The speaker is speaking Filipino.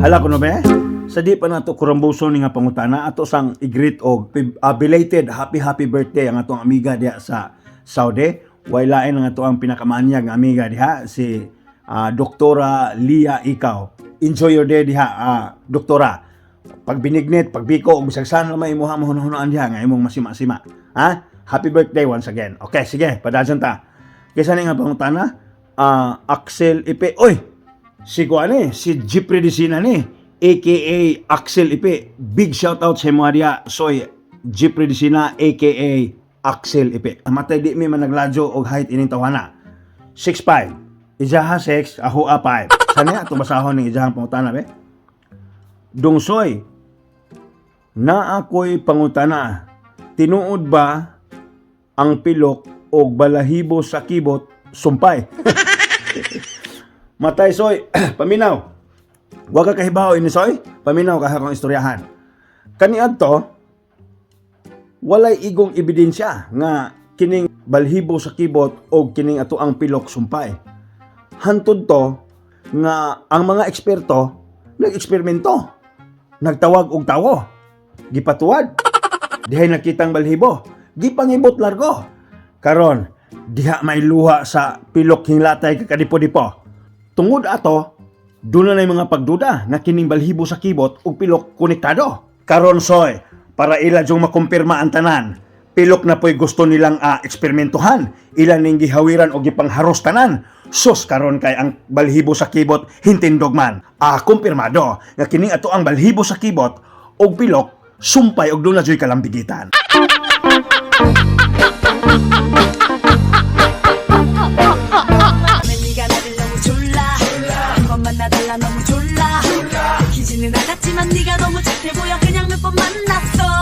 Hala ko no be? Sa di pa nato kurambuso ni nga pangutana ato sang i-greet og belated happy birthday ang atong amiga diha sa Saudi. Way lain ang ato ang pinakamanyag nga amiga diha si Doktora Lia Ikaw. Enjoy your day diha, Doktora. Pag binignit, pag biko, og bisag saan lamay imuha mo hunahunaan diha nga imong masima-sima. Ha? Happy birthday once again. Okay, sige, padayon ta. Kaysa ni nga pangutana, Axel Ipe. Oy, si Jeffrey Disina ni, aka Axel Ipe. Big shoutout sa mga diya. Soy Jeffrey Disina, aka Axel Ipe. Matay di mi man nagladyo og height ining tawana. 6'5". Ijaha 6, ahua 5. Sana ato basahon ning ijahang pangutana be. Dungsoy, na ako'y pangutana. Tinuod ba ang pilok og balahibo sa kibot sumpay? Matay soy, paminaw. Wa ka kahibaw ini soy, paminaw ka akong istoryahan. Kaniadto walay igong ebidensya nga kining balhibo sa kibot o kining ato ang pilok sumpay. Hantod to nga ang mga eksperto nag-eksperimento, nagtawag og tawo, gipatuwad, dihay nakitang balhibo, gipangibot largo. Karon diha may luha sa pilok hinglatay kakadipo-dipo. Tungod ato, doon na mga pagduda na kining balhibo sa kibot ug pilok konektado. Karon soy, para ila jung makumpirma ang tanan, pilok na po'y gusto nilang eksperimentuhan, ilan ning gihawiran o gipangharos tanan. Sus karon kay ang balhibo sa kibot hintindog man. Kumpirmado nga kining ato ang balhibo sa kibot og pilok sumpay og doon na joy kalambigitan. 나달라 너무 졸라 기지는 알았지만 네가 너무 착해 보여 그냥 몇 번 만났어